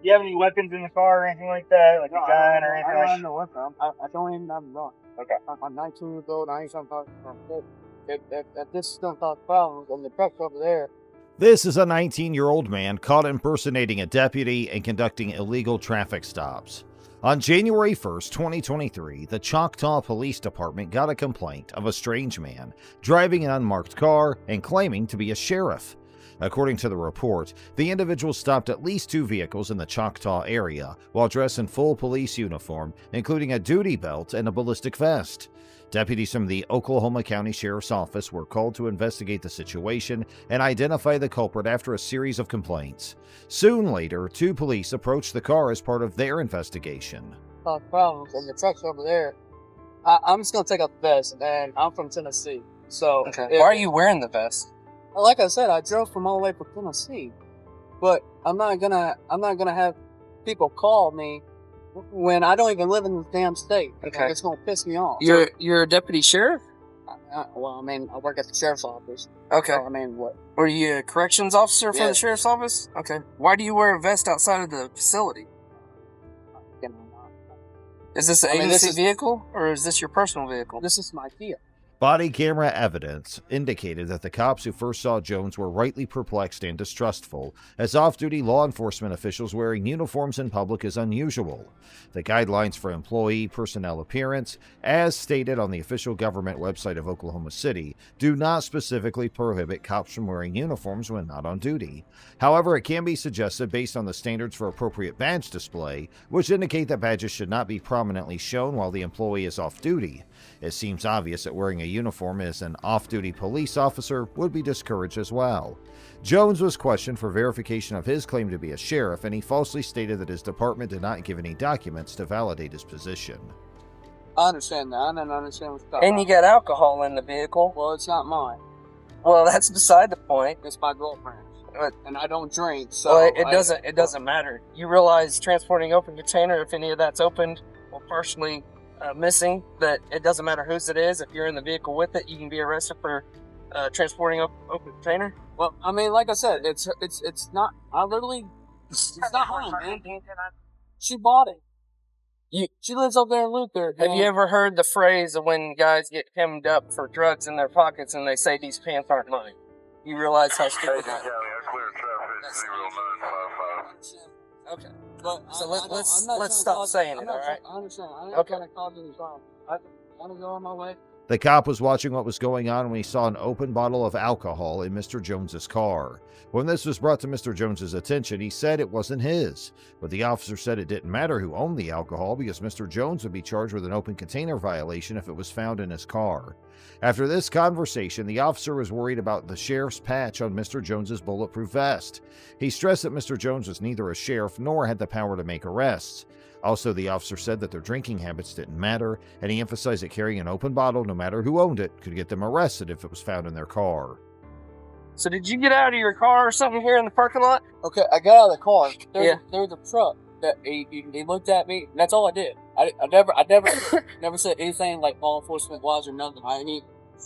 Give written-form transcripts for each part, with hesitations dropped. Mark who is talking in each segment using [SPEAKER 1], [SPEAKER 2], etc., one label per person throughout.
[SPEAKER 1] you have any weapons in the car or anything like that? Like a gun or anything?
[SPEAKER 2] I don't have no weapon. I don't even have a gun.
[SPEAKER 1] Okay.
[SPEAKER 2] I'm 19 years old. I ain't something. If this is going to cause problems on the truck over there.
[SPEAKER 3] This is a 19-year-old man caught impersonating a deputy and conducting illegal traffic stops. On January 1st, 2023, the Choctaw Police Department got a complaint of a strange man driving an unmarked car and claiming to be a sheriff. According to the report, the individual stopped at least 2 vehicles in the Choctaw area while dressed in full police uniform, including a duty belt and a ballistic vest. Deputies from the Oklahoma County Sheriff's Office were called to investigate the situation and identify the culprit after a series of complaints. Soon later, 2 police approached the car as part of their investigation.
[SPEAKER 2] Cause problems on the truck's over there. I'm just going to take out the vest, and I'm from Tennessee. So,
[SPEAKER 4] why are you wearing the vest?
[SPEAKER 2] Like I said, I drove from all the way from Tennessee, but I'm not gonna have people call me when I don't even live in the damn state.
[SPEAKER 4] Okay.
[SPEAKER 2] Like, it's gonna piss me off.
[SPEAKER 4] You're a deputy sheriff?
[SPEAKER 2] Well, I mean, I work at the sheriff's office.
[SPEAKER 4] Okay.
[SPEAKER 2] So, I mean, what?
[SPEAKER 4] Were you a corrections officer for
[SPEAKER 2] Yeah.
[SPEAKER 4] the sheriff's office? Okay. Why do you wear a vest outside of the facility?
[SPEAKER 2] You know,
[SPEAKER 4] Is this an agency vehicle, or is this your personal vehicle?
[SPEAKER 2] this is my Kia.
[SPEAKER 3] Body camera evidence indicated that the cops who first saw Jones were rightly perplexed and distrustful, as off-duty law enforcement officials wearing uniforms in public is unusual. The guidelines for employee personnel appearance, as stated on the official government website of Oklahoma City, do not specifically prohibit cops from wearing uniforms when not on duty. However, it can be suggested based on the standards for appropriate badge display, which indicate that badges should not be prominently shown while the employee is off-duty. It seems obvious that wearing a uniform as an off-duty police officer would be discouraged as well. Jones was questioned for verification of his claim to be a sheriff, and he falsely stated that his department did not give any documents to validate his position.
[SPEAKER 2] I understand that. I don't understand what's going on.
[SPEAKER 4] And you got alcohol in the vehicle.
[SPEAKER 2] Well, it's not mine.
[SPEAKER 4] Well, that's beside the point.
[SPEAKER 2] It's my girlfriend's.
[SPEAKER 4] But-
[SPEAKER 2] And I don't drink, so...
[SPEAKER 4] Well, it doesn't matter. You realize transporting open container, if any of that's opened or partially missing, that it doesn't matter whose it is. If you're in the vehicle with it, you can be arrested for transporting open container.
[SPEAKER 2] Well, I mean, like I said, it's not... I literally... It's not mine, man. She bought it. She lives up there in Luther.
[SPEAKER 4] Have you ever heard the phrase of when guys get hemmed up for drugs in their pockets and they say these pants aren't mine? You realize how stupid that is. Okay.
[SPEAKER 2] But
[SPEAKER 4] So
[SPEAKER 2] I'm not
[SPEAKER 4] let's
[SPEAKER 2] trying to
[SPEAKER 4] stop
[SPEAKER 2] cause-
[SPEAKER 4] saying
[SPEAKER 2] I'm
[SPEAKER 4] it,
[SPEAKER 2] not
[SPEAKER 4] all right?
[SPEAKER 2] I understand. I'm not
[SPEAKER 4] Okay.
[SPEAKER 2] trying to cause any problem. I want to go on my way.
[SPEAKER 3] The cop was watching what was going on when he saw an open bottle of alcohol in Mr. Jones's car. When this was brought to Mr. Jones's attention, he said it wasn't his, but the officer said it didn't matter who owned the alcohol because Mr. Jones would be charged with an open container violation if it was found in his car. After this conversation, the officer was worried about the sheriff's patch on Mr. Jones's bulletproof vest. He stressed that Mr. Jones was neither a sheriff nor had the power to make arrests. Also, the officer said that their drinking habits didn't matter, and he emphasized that carrying an open bottle, no matter who owned it, could get them arrested if it was found in their car.
[SPEAKER 4] So did you get out of your car or something here in the parking lot?
[SPEAKER 2] Okay, I got out of the car.
[SPEAKER 4] Yeah.
[SPEAKER 2] There's a truck that he looked at me. And that's all I did. I never said anything like law enforcement wise or nothing.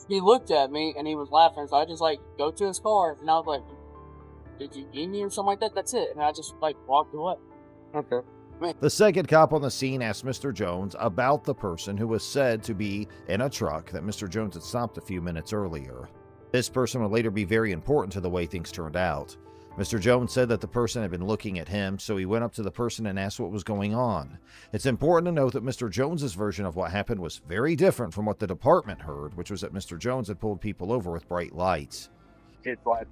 [SPEAKER 2] He looked at me and he was laughing. So I just go to his car and I was like, "Did you eat me or something like that?" That's it. And I just walked away.
[SPEAKER 4] Okay.
[SPEAKER 3] The second cop on the scene asked Mr. Jones about the person who was said to be in a truck that Mr. Jones had stopped a few minutes earlier. This person would later be very important to the way things turned out. Mr. Jones said that the person had been looking at him, so he went up to the person and asked what was going on. It's important to note that Mr. Jones's version of what happened was very different from what the department heard, which was that Mr. Jones had pulled people over with bright lights.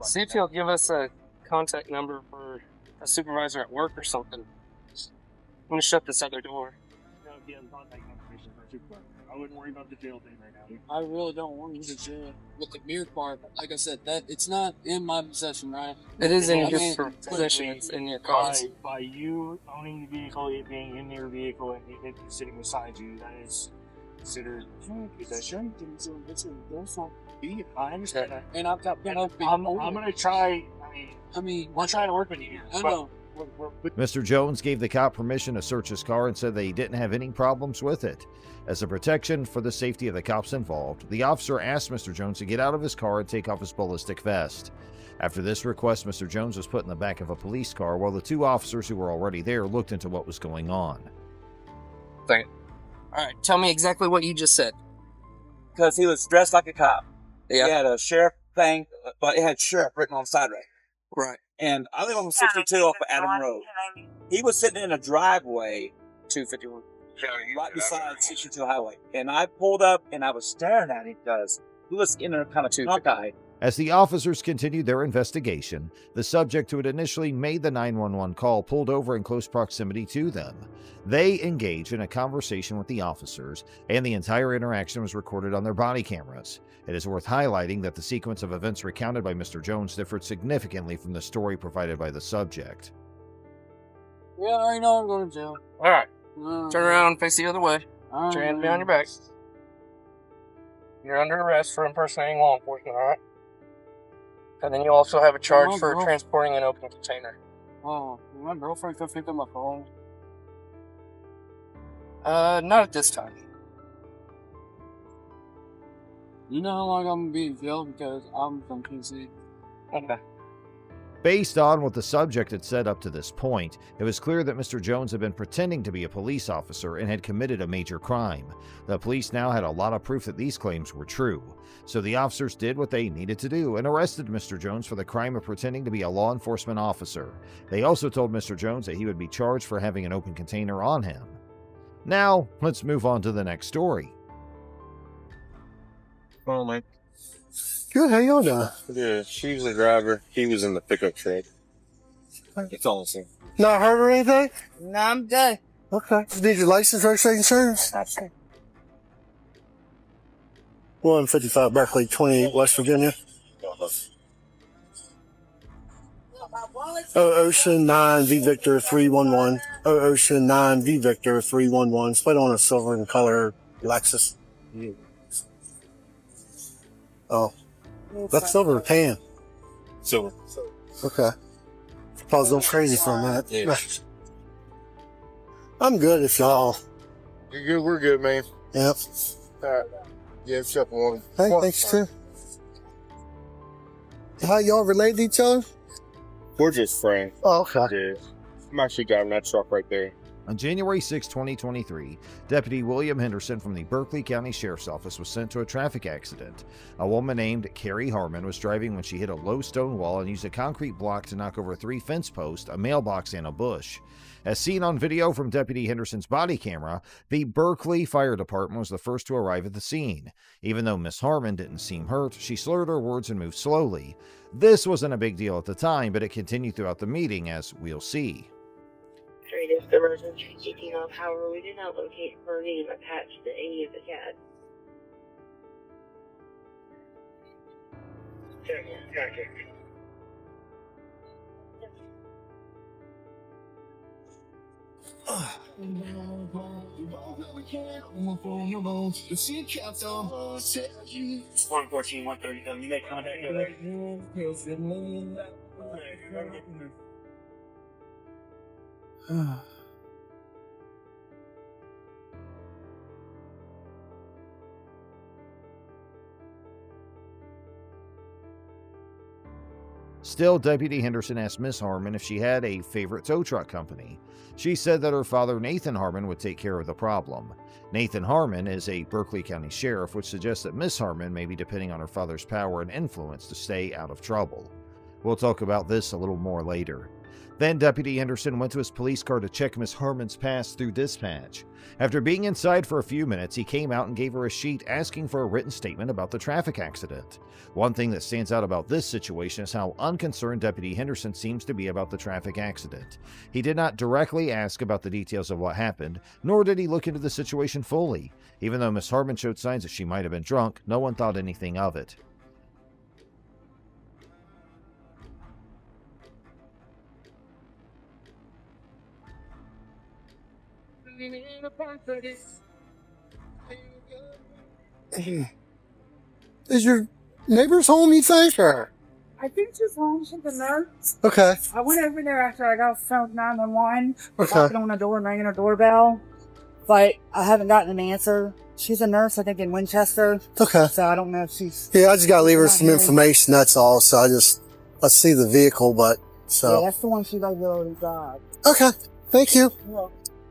[SPEAKER 4] See if he'll give us a contact number for a supervisor at work or something. I'm gonna shut this other door.
[SPEAKER 1] I wouldn't worry about the jail thing right now.
[SPEAKER 2] I really don't want to jail with the beer card. Like I said, that it's not in my possession, right?
[SPEAKER 4] It is in
[SPEAKER 2] I
[SPEAKER 4] your
[SPEAKER 2] mean,
[SPEAKER 4] possession. It's in your car.
[SPEAKER 1] By you owning the vehicle, it being in your vehicle, and it sitting beside you, that is considered possession. I understand that.
[SPEAKER 2] And I've got penalty.
[SPEAKER 1] I'm gonna try. We're trying to work with you.
[SPEAKER 2] I know.
[SPEAKER 3] Mr. Jones gave the cop permission to search his car and said that he didn't have any problems with it. As a protection for the safety of the cops involved, the officer asked Mr. Jones to get out of his car and take off his ballistic vest. After this request, Mr. Jones was put in the back of a police car while the two officers who were already there looked into what was going on.
[SPEAKER 4] Alright, tell me exactly what you just said.
[SPEAKER 5] Because he was dressed like a cop.
[SPEAKER 4] Yeah.
[SPEAKER 5] He had a sheriff thing, but it had sheriff written on the side of it.
[SPEAKER 4] Right.
[SPEAKER 5] And I live on 62 off of Adam Road. He was sitting in a driveway
[SPEAKER 4] 251.
[SPEAKER 5] right beside 62 Highway. And I pulled up and I was staring at him because he was in a kind of cockeyed.
[SPEAKER 3] As the officers continued their investigation, the subject who had initially made the 911 call pulled over in close proximity to them. They engaged in a conversation with the officers, and the entire interaction was recorded on their body cameras. It is worth highlighting that the sequence of events recounted by Mr. Jones differed significantly from the story provided by the subject.
[SPEAKER 2] Yeah, I already know I'm going to jail.
[SPEAKER 4] Alright. Turn around and face the other way. Put your hand behind your back. You're under arrest for impersonating law enforcement, alright? And then you also have a charge for transporting an open container.
[SPEAKER 2] Oh, my girlfriend could pick up my phone.
[SPEAKER 4] Not at this time.
[SPEAKER 2] You know how long I'm gonna be in jail because I'm from PC.
[SPEAKER 4] Okay.
[SPEAKER 3] Based on what the subject had said up to this point, it was clear that Mr. Jones had been pretending to be a police officer and had committed a major crime. The police now had a lot of proof that these claims were true. So the officers did what they needed to do and arrested Mr. Jones for the crime of pretending to be a law enforcement officer. They also told Mr. Jones that he would be charged for having an open container on him. Now, let's move on to the next story.
[SPEAKER 6] Oh, Mike.
[SPEAKER 7] Good, how y'all doing?
[SPEAKER 6] Yeah, she was the driver. He was in the pickup truck. It's all the same.
[SPEAKER 7] Not hurt or anything?
[SPEAKER 4] No, I'm good.
[SPEAKER 7] Okay. Need your license, registration, insurance?
[SPEAKER 4] That's it.
[SPEAKER 7] 155 Berkeley, 28 West Virginia. Ocean 9 V Victor 311. Ocean 9 V Victor 311. Split on a silver in color Lexus. Oh. That's silver or tan?
[SPEAKER 6] Silver.
[SPEAKER 7] Okay. I was going crazy for a minute.
[SPEAKER 6] Yeah.
[SPEAKER 7] I'm good if y'all.
[SPEAKER 6] You're good. We're good, man.
[SPEAKER 7] Yep.
[SPEAKER 6] All right. Yeah, shut one.
[SPEAKER 7] Hey, thanks too. How y'all relate to each other?
[SPEAKER 6] We're just friends.
[SPEAKER 7] Oh, okay.
[SPEAKER 6] Yeah. I'm actually driving that truck right there.
[SPEAKER 3] On January 6, 2023, Deputy William Henderson from the Berkeley County Sheriff's Office was sent to a traffic accident. A woman named Carrie Harmon was driving when she hit a low stone wall and used a concrete block to knock over 3 fence posts, a mailbox, and a bush. As seen on video from Deputy Henderson's body camera, the Berkeley Fire Department was the first to arrive at the scene. Even though Miss Harmon didn't seem hurt, she slurred her words and moved slowly. This wasn't a big deal at the time, but it continued throughout the meeting, as we'll see.
[SPEAKER 8] The emergency kicking off, however, we did not locate her name attached to any of the CAD.
[SPEAKER 1] It's 114, 137. You make contact with
[SPEAKER 3] Still, Deputy Henderson asked Miss Harmon if she had a favorite tow truck company. She said that her father, Nathan Harmon, would take care of the problem. Nathan Harmon is a Berkeley County sheriff, which suggests that Miss Harmon may be depending on her father's power and influence to stay out of trouble. We'll talk about this a little more later. Then Deputy Henderson went to his police car to check Miss Harmon's pass through dispatch. After being inside for a few minutes, he came out and gave her a sheet asking for a written statement about the traffic accident. One thing that stands out about this situation is how unconcerned Deputy Henderson seems to be about the traffic accident. He did not directly ask about the details of what happened, nor did he look into the situation fully. Even though Miss Harmon showed signs that she might have been drunk, no one thought anything of it.
[SPEAKER 7] Is your neighbor's home, you think, or?
[SPEAKER 9] I think she's home. She's a nurse.
[SPEAKER 7] Okay.
[SPEAKER 9] I went over there after I got phone 911,
[SPEAKER 7] Okay.
[SPEAKER 9] knocking on the door and ringing her doorbell, but I haven't gotten an answer. She's a nurse, I think, in Winchester,
[SPEAKER 7] Okay.
[SPEAKER 9] so I don't know if she's...
[SPEAKER 7] Yeah, I just gotta leave her some information, that's all, so I just I see the vehicle, but
[SPEAKER 9] Yeah,
[SPEAKER 7] so.
[SPEAKER 9] that's the one she like to drive.
[SPEAKER 7] Okay. Thank you.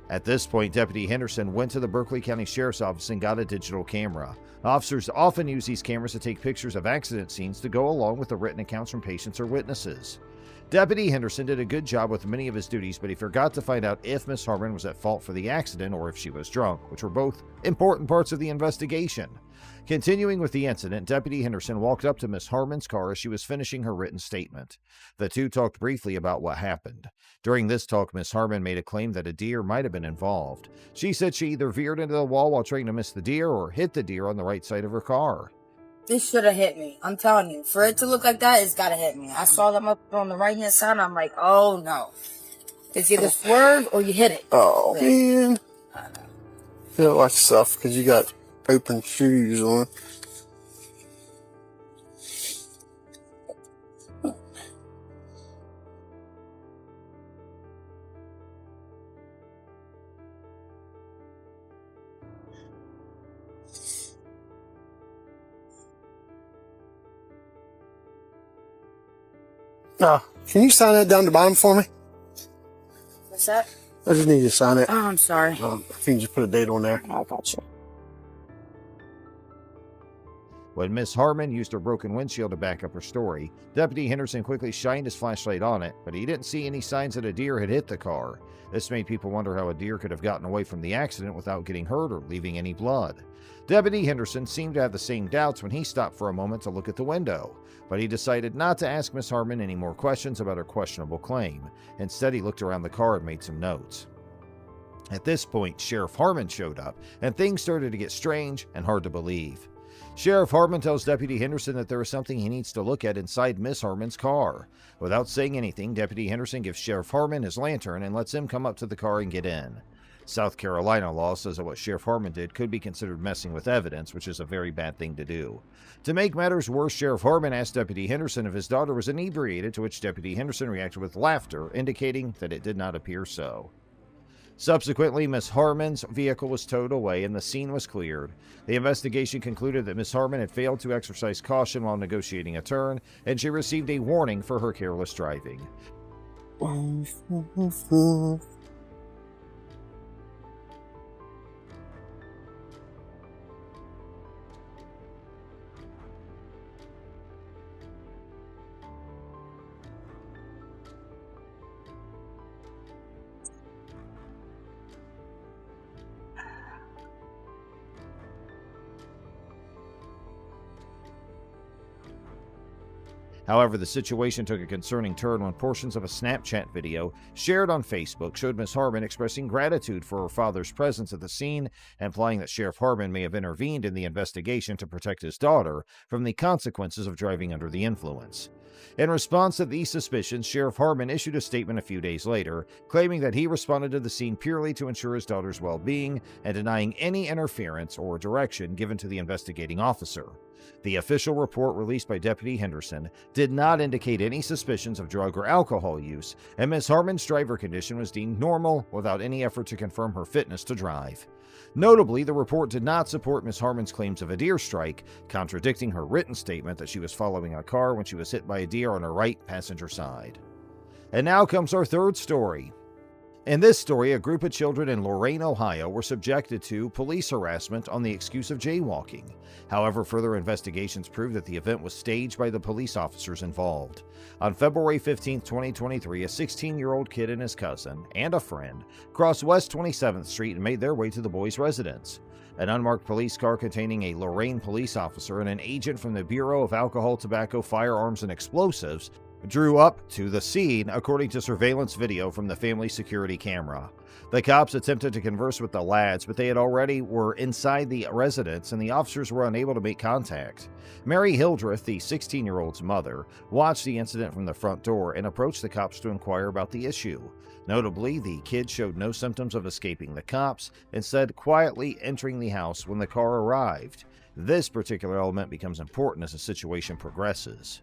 [SPEAKER 3] At this point, Deputy Henderson went to the Berkeley County Sheriff's Office and got a digital camera. Officers often use these cameras to take pictures of accident scenes to go along with the written accounts from patients or witnesses. Deputy Henderson did a good job with many of his duties, but he forgot to find out if Miss Harmon was at fault for the accident or if she was drunk, which were both important parts of the investigation. Continuing with the incident, Deputy Henderson walked up to Miss Harmon's car as she was finishing her written statement. The two talked briefly about what happened. During this talk, Miss Harmon made a claim that a deer might have been involved. She said she either veered into the wall while trying to miss the deer or hit the deer on the right side of her car.
[SPEAKER 9] This should have hit me. I'm telling you. For it to look like that, it's gotta hit me. I saw them up on the right hand side, and I'm like, oh no. It's either swerve or you hit it.
[SPEAKER 7] Oh, man. Feel like stuff because you got open shoes on. Can you sign that down the bottom for me?
[SPEAKER 9] What's that?
[SPEAKER 7] I just need you to sign it.
[SPEAKER 9] Oh, I'm sorry.
[SPEAKER 7] If you can just put a date on there.
[SPEAKER 9] I got you.
[SPEAKER 3] When Miss Harmon used her broken windshield to back up her story, Deputy Henderson quickly shined his flashlight on it, but he didn't see any signs that a deer had hit the car. This made people wonder how a deer could have gotten away from the accident without getting hurt or leaving any blood. Deputy Henderson seemed to have the same doubts when he stopped for a moment to look at the window, but he decided not to ask Miss Harmon any more questions about her questionable claim. Instead, he looked around the car and made some notes. At this point, Sheriff Harmon showed up, and things started to get strange and hard to believe. Sheriff Harmon tells Deputy Henderson that there is something he needs to look at inside Miss Harmon's car. Without saying anything, Deputy Henderson gives Sheriff Harmon his lantern and lets him come up to the car and get in. South Carolina law says that what Sheriff Harmon did could be considered messing with evidence, which is a very bad thing to do. To make matters worse, Sheriff Harmon asked Deputy Henderson if his daughter was inebriated, to which Deputy Henderson reacted with laughter, indicating that it did not appear so. Subsequently, Miss Harmon's vehicle was towed away and the scene was cleared. The investigation concluded that Miss Harmon had failed to exercise caution while negotiating a turn, and she received a warning for her careless driving. However, the situation took a concerning turn when portions of a Snapchat video shared on Facebook showed Miss Harmon expressing gratitude for her father's presence at the scene, implying that Sheriff Harmon may have intervened in the investigation to protect his daughter from the consequences of driving under the influence. In response to these suspicions, Sheriff Harmon issued a statement a few days later, claiming that he responded to the scene purely to ensure his daughter's well-being and denying any interference or direction given to the investigating officer. The official report released by Deputy Henderson did not indicate any suspicions of drug or alcohol use, and Ms. Harmon's driver condition was deemed normal without any effort to confirm her fitness to drive. Notably, the report did not support Ms. Harmon's claims of a deer strike, contradicting her written statement that she was following a car when she was hit by a deer on her right passenger side. And now comes our third story. In this story, a group of children in Lorain, Ohio were subjected to police harassment on the excuse of jaywalking. However, further investigations proved that the event was staged by the police officers involved. On February 15, 2023, a 16-year-old kid and his cousin, and a friend, crossed West 27th Street and made their way to the boys' residence. An unmarked police car containing a Lorain police officer and an agent from the Bureau of Alcohol, Tobacco, Firearms, and Explosives drew up to the scene, according to surveillance video from the family security camera. The cops attempted to converse with the lads, but they already were inside the residence and the officers were unable to make contact. Mary Hildreth, the 16-year-old's mother, watched the incident from the front door and approached the cops to inquire about the issue. Notably, the kid showed no symptoms of escaping the cops, instead quietly entering the house when the car arrived. This particular element becomes important as the situation progresses.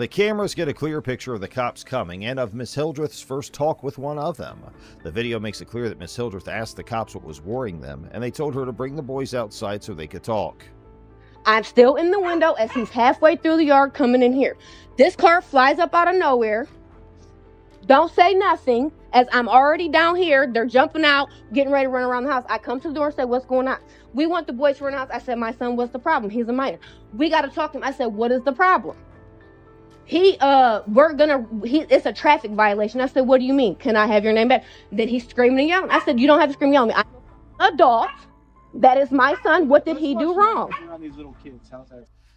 [SPEAKER 3] The cameras get a clear picture of the cops coming and of Miss Hildreth's first talk with one of them. The video makes it clear that Miss Hildreth asked the cops what was worrying them, and they told her to bring the boys outside so they could talk.
[SPEAKER 10] I'm still in the window as he's halfway through the yard coming in here. This car flies up out of nowhere. Don't say nothing. As I'm already down here, they're jumping out, getting ready to run around the house. I come to the door and say, what's going on? We want the boys to run out. I said, my son, what's the problem? He's a minor. We got to talk to him. I said, what is the problem? It's a traffic violation. I said, what do you mean? Can I have your name back? Then he's screaming and yelling. I said, you don't have to scream and yell at me. I'm an adult. That is my son. What did he do wrong?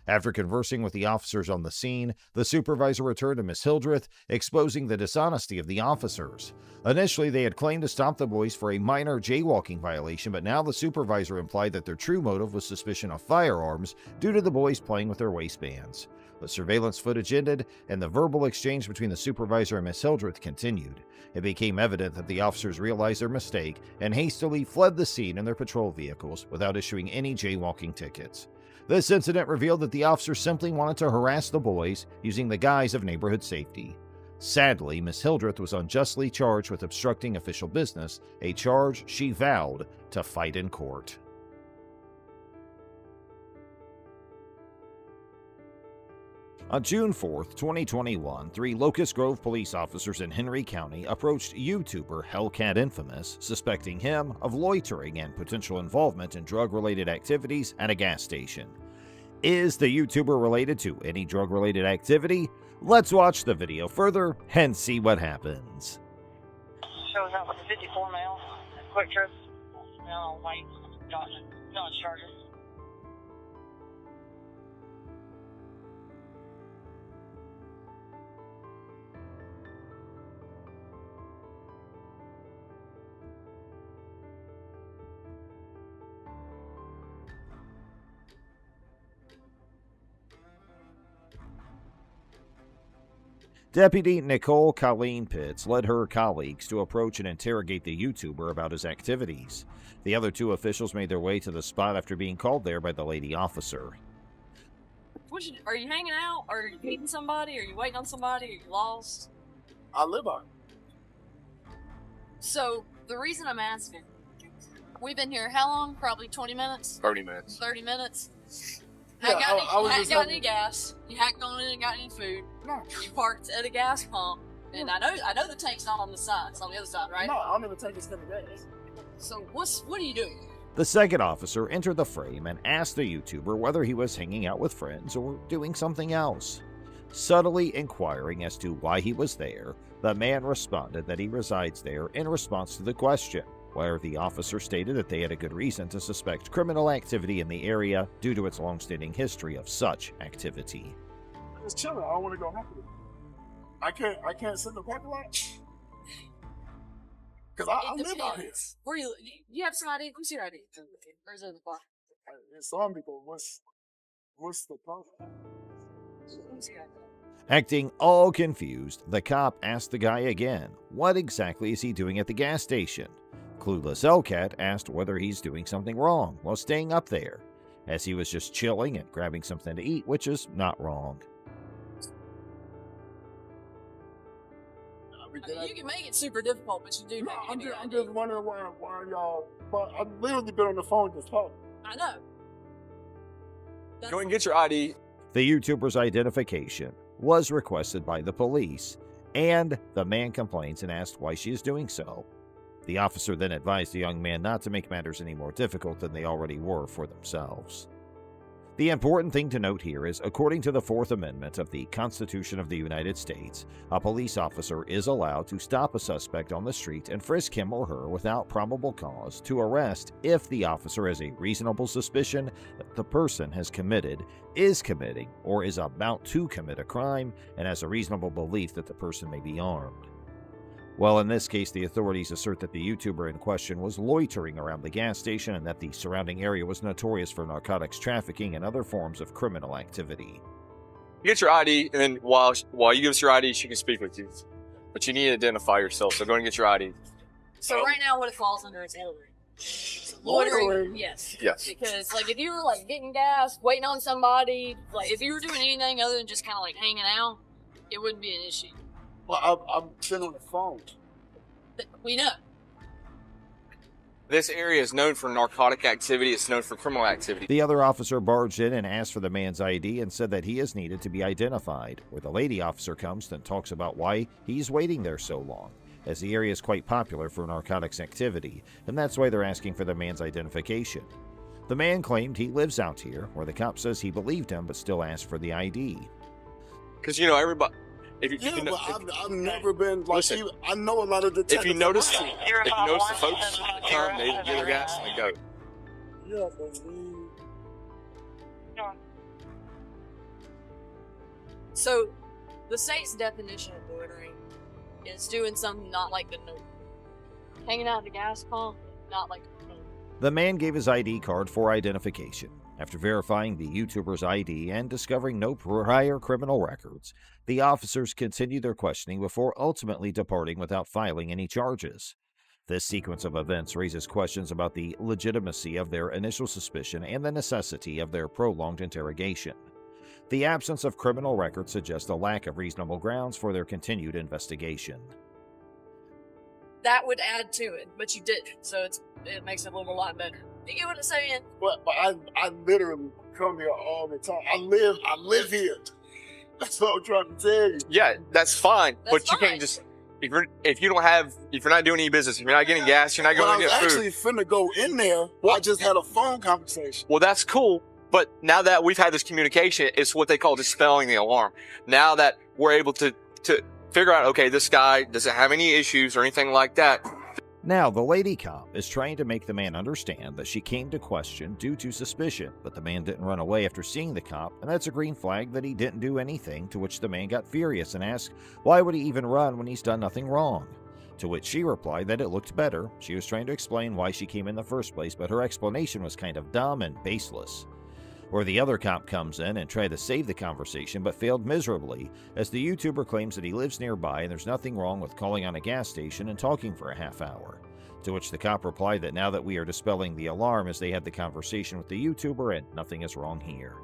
[SPEAKER 3] After conversing with the officers on the scene, the supervisor returned to Miss Hildreth, exposing the dishonesty of the officers. Initially, they had claimed to stop the boys for a minor jaywalking violation, but now the supervisor implied that their true motive was suspicion of firearms due to the boys playing with their waistbands. The surveillance footage ended, and the verbal exchange between the supervisor and Miss Hildreth continued. It became evident that the officers realized their mistake and hastily fled the scene in their patrol vehicles without issuing any jaywalking tickets. This incident revealed that the officers simply wanted to harass the boys using the guise of neighborhood safety. Sadly, Miss Hildreth was unjustly charged with obstructing official business, a charge she vowed to fight in court. On June 4th, 2021, 3 Locust Grove police officers in Henry County approached YouTuber Hellcat Infamous, suspecting him of loitering and potential involvement in drug-related activities at a gas station. Is the YouTuber related to any drug-related activity? Let's watch the video further and see what happens.
[SPEAKER 11] Shows up with a 54 male, quick trip, white, Dodge Charger.
[SPEAKER 3] Deputy Nicole Colleen Pitts led her colleagues to approach and interrogate the YouTuber about his activities. The other 2 officials made their way to the spot after being called there by the lady officer.
[SPEAKER 12] Are you hanging out? Are you meeting somebody? Are you waiting on somebody? Are you lost?
[SPEAKER 7] I live on.
[SPEAKER 12] So, the reason I'm asking, we've been here how long? Probably 20 minutes?
[SPEAKER 6] 30 minutes.
[SPEAKER 12] 30 minutes?
[SPEAKER 7] Yeah,
[SPEAKER 12] You hadn't got any gas. You hadn't gone in and got any food.
[SPEAKER 7] No.
[SPEAKER 12] You parked at a gas pump. And I know the tank's not on the side. It's on the other side, right?
[SPEAKER 7] No, I don't even take this kind of gas.
[SPEAKER 12] So, what are you doing?
[SPEAKER 3] The second officer entered the frame and asked the YouTuber whether he was hanging out with friends or doing something else. Subtly inquiring as to why he was there, the man responded that he resides there in response to the question, where the officer stated that they had a good reason to suspect criminal activity in the area due to its long-standing history of such activity.
[SPEAKER 7] Just chilling. I don't want to go home. I can't sit in the parking lot. Because I live out here.
[SPEAKER 12] Where you have some ID? Who's your ID? Or is it in the car?
[SPEAKER 7] It's on me, but what's the problem?
[SPEAKER 3] Acting all confused, the cop asked the guy again, what exactly is he doing at the gas station? Clueless Hellcat asked whether he's doing something wrong while staying up there, as he was just chilling and grabbing something to eat, which is not wrong.
[SPEAKER 12] You can make it super difficult, but you do.
[SPEAKER 7] I'm just wondering why y'all. But I've literally been on the phone just talking.
[SPEAKER 12] I know.
[SPEAKER 6] Go and get your ID.
[SPEAKER 3] The YouTuber's identification was requested by the police, and the man complains and asked why she is doing so. The officer then advised the young man not to make matters any more difficult than they already were for themselves. The important thing to note here is, according to the Fourth Amendment of the Constitution of the United States, a police officer is allowed to stop a suspect on the street and frisk him or her without probable cause to arrest if the officer has a reasonable suspicion that the person has committed, is committing, or is about to commit a crime, and has a reasonable belief that the person may be armed. Well, in this case, the authorities assert that the YouTuber in question was loitering around the gas station and that the surrounding area was notorious for narcotics trafficking and other forms of criminal activity.
[SPEAKER 6] You get your ID, and then while you give us your ID, she can speak with you. But you need to identify yourself, so go and get your ID.
[SPEAKER 12] So right now, what it falls under is loitering. Loitering? Yes.
[SPEAKER 6] Yes.
[SPEAKER 12] Because, if you were, getting gas, waiting on somebody, if you were doing anything other than just kind of, hanging out, it wouldn't be an issue.
[SPEAKER 7] Well, I'm sitting on the phone.
[SPEAKER 12] We know.
[SPEAKER 6] This area is known for narcotic activity. It's known for criminal activity.
[SPEAKER 3] The other officer barged in and asked for the man's ID and said that he is needed to be identified, where the lady officer comes and talks about why he's waiting there so long, as the area is quite popular for narcotics activity, and that's why they're asking for the man's identification. The man claimed he lives out here, where the cop says he believed him but still asked for the ID.
[SPEAKER 6] Because, you know, everybody...
[SPEAKER 7] I've never been like
[SPEAKER 6] listen,
[SPEAKER 7] I know a lot of detectives.
[SPEAKER 6] If you notice the folks that come, they get their gas and they go.
[SPEAKER 7] Yeah,
[SPEAKER 12] So, the state's definition of loitering is doing something not like the no. Hanging out at the gas pump, not like the no.
[SPEAKER 3] The man gave his ID card for identification. After verifying the YouTuber's ID and discovering no prior criminal records, the officers continued their questioning before ultimately departing without filing any charges. This sequence of events raises questions about the legitimacy of their initial suspicion and the necessity of their prolonged interrogation. The absence of criminal records suggests a lack of reasonable grounds for their continued investigation.
[SPEAKER 12] That would add to it, but you didn't, so it makes it a little lot better. You get what I'm saying?
[SPEAKER 7] But I literally come here all the time. I live here. That's what I'm trying to tell you.
[SPEAKER 6] Yeah, that's fine,
[SPEAKER 12] That's
[SPEAKER 6] but you
[SPEAKER 12] fine.
[SPEAKER 6] can't just... If you're not doing any business, if you're not getting gas, you're not going to
[SPEAKER 7] I
[SPEAKER 6] get
[SPEAKER 7] was
[SPEAKER 6] food.
[SPEAKER 7] actually finna go in there. I just had a phone conversation.
[SPEAKER 6] Well, that's cool, but now that we've had this communication, it's what they call dispelling the alarm. Now that we're able to figure out, okay, this guy doesn't have any issues or anything like that.
[SPEAKER 3] Now, the lady cop is trying to make the man understand that she came to question due to suspicion, but the man didn't run away after seeing the cop, and that's a green flag that he didn't do anything, to which the man got furious and asked, why would he even run when he's done nothing wrong? To which she replied that it looked better. She was trying to explain why she came in the first place, but her explanation was kind of dumb and baseless. Where the other cop comes in and tried to save the conversation but failed miserably, as the YouTuber claims that he lives nearby and there's nothing wrong with calling on a gas station and talking for a half hour. To which the cop replied that now that we are dispelling the alarm, as they had the conversation with the YouTuber and nothing is wrong here.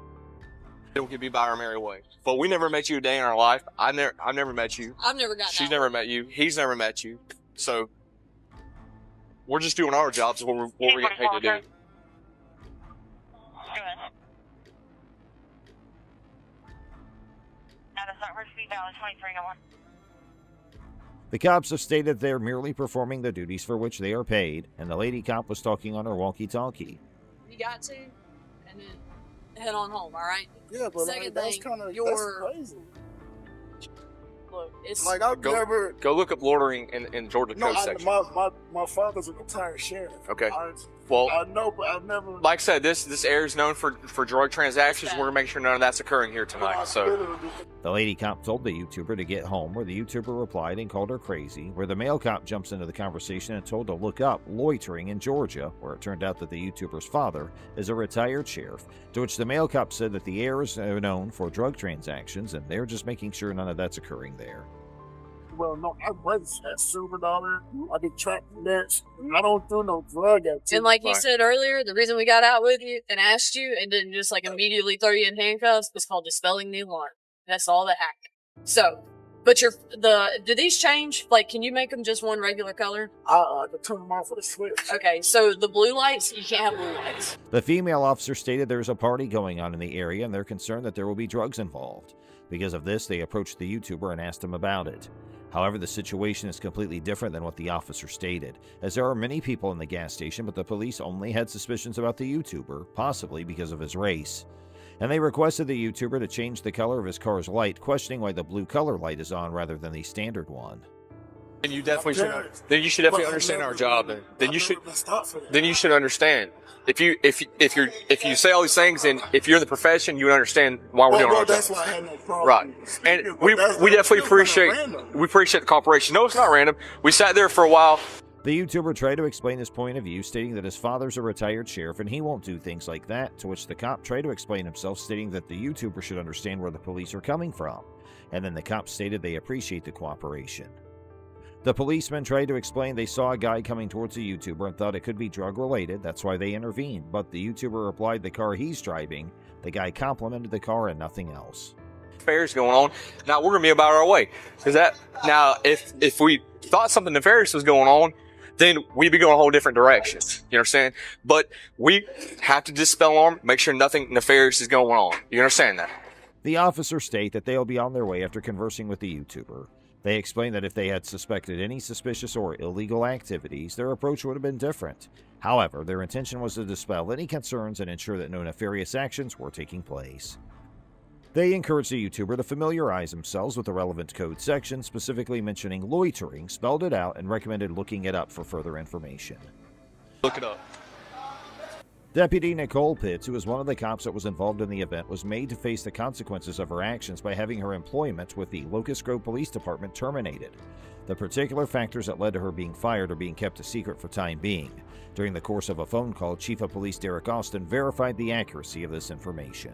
[SPEAKER 6] We could be by our merry way. But we never met you a day in our life. I've never met you.
[SPEAKER 12] I've never gotten
[SPEAKER 6] She's
[SPEAKER 12] out.
[SPEAKER 6] never met you. He's never met you. So we're just doing our jobs, what we're getting paid to do.
[SPEAKER 11] Go ahead. Now the Southwest Speed Valley 2301.
[SPEAKER 3] The cops have stated they're merely performing the duties for which they are paid, and the lady cop was talking on her walkie-talkie.
[SPEAKER 12] You got to, and then head on home, alright?
[SPEAKER 7] Yeah, but
[SPEAKER 12] Second
[SPEAKER 7] that's
[SPEAKER 12] thing,
[SPEAKER 7] kind of
[SPEAKER 12] you're-
[SPEAKER 7] crazy.
[SPEAKER 12] Look, it's
[SPEAKER 7] Like I've never.
[SPEAKER 6] Go look up loitering in Georgia
[SPEAKER 7] No,
[SPEAKER 6] code section.
[SPEAKER 7] my father's a retired sheriff.
[SPEAKER 6] Okay.
[SPEAKER 7] I
[SPEAKER 6] Well,
[SPEAKER 7] know, but I've never.
[SPEAKER 6] like I said, this area is known for drug transactions. We're gonna make sure none of that's occurring here tonight. So
[SPEAKER 3] The lady cop told the YouTuber to get home, where the YouTuber replied and called her crazy, where the male cop jumps into the conversation and told to look up loitering in Georgia, where it turned out that the YouTuber's father is a retired sheriff, to which the male cop said that the area is known for drug transactions and they're just making sure none of that's occurring there.
[SPEAKER 7] Well, no, I was at Super Dollar. I did track nets. I don't do no drug activity.
[SPEAKER 12] And like you said earlier, the reason we got out with you and asked you and didn't just like immediately throw you in handcuffs was called dispelling the alarm. That's all that happened. So, but do these change? Like, can you make them just one regular color?
[SPEAKER 7] I turn them off with a switch.
[SPEAKER 12] Okay, so the blue lights, you can't have blue lights.
[SPEAKER 3] The female officer stated there's a party going on in the area and they're concerned that there will be drugs involved. Because of this, they approached the YouTuber and asked him about it. However, the situation is completely different than what the officer stated, as there are many people in the gas station, but the police only had suspicions about the YouTuber, possibly because of his race. And they requested the YouTuber to change the color of his car's light, questioning why the blue color light is on rather than the standard one.
[SPEAKER 6] and you definitely should. Then you should definitely understand our job. Then you should understand. If you say all these things, and if you're in the profession, you would understand why we're doing our job.
[SPEAKER 7] That's why I had no problem.
[SPEAKER 6] Right. And we definitely appreciate the cooperation. No, it's not random. We sat there for a while.
[SPEAKER 3] The YouTuber tried to explain his point of view, stating that his father's a retired sheriff and he won't do things like that, to which the cop tried to explain himself, stating that the YouTuber should understand where the police are coming from. And then the cop stated they appreciate the cooperation. The policeman tried to explain they saw a guy coming towards the YouTuber and thought it could be drug-related, that's why they intervened, but the YouTuber replied the car he's driving, the guy complimented the car and nothing else.
[SPEAKER 6] nefarious going on. Now we're gonna be about our way. Because that now, if we thought something nefarious was going on, then we'd be going a whole different direction. You understand? But we have to dispel alarm, make sure nothing nefarious is going on. You understand that?
[SPEAKER 3] The officers state that they'll be on their way after conversing with the YouTuber. They explain that if they had suspected any suspicious or illegal activities, their approach would have been different. However, their intention was to dispel any concerns and ensure that no nefarious actions were taking place. They encouraged the YouTuber to familiarize themselves with the relevant code section, specifically mentioning loitering, spelled it out, and recommended looking it up for further information.
[SPEAKER 6] Look it up.
[SPEAKER 3] Deputy Nicole Pitts, who was one of the cops that was involved in the event, was made to face the consequences of her actions by having her employment with the Locust Grove Police Department terminated. The particular factors that led to her being fired are being kept a secret for time being. During the course of a phone call, Chief of Police Derek Austin verified the accuracy of this information.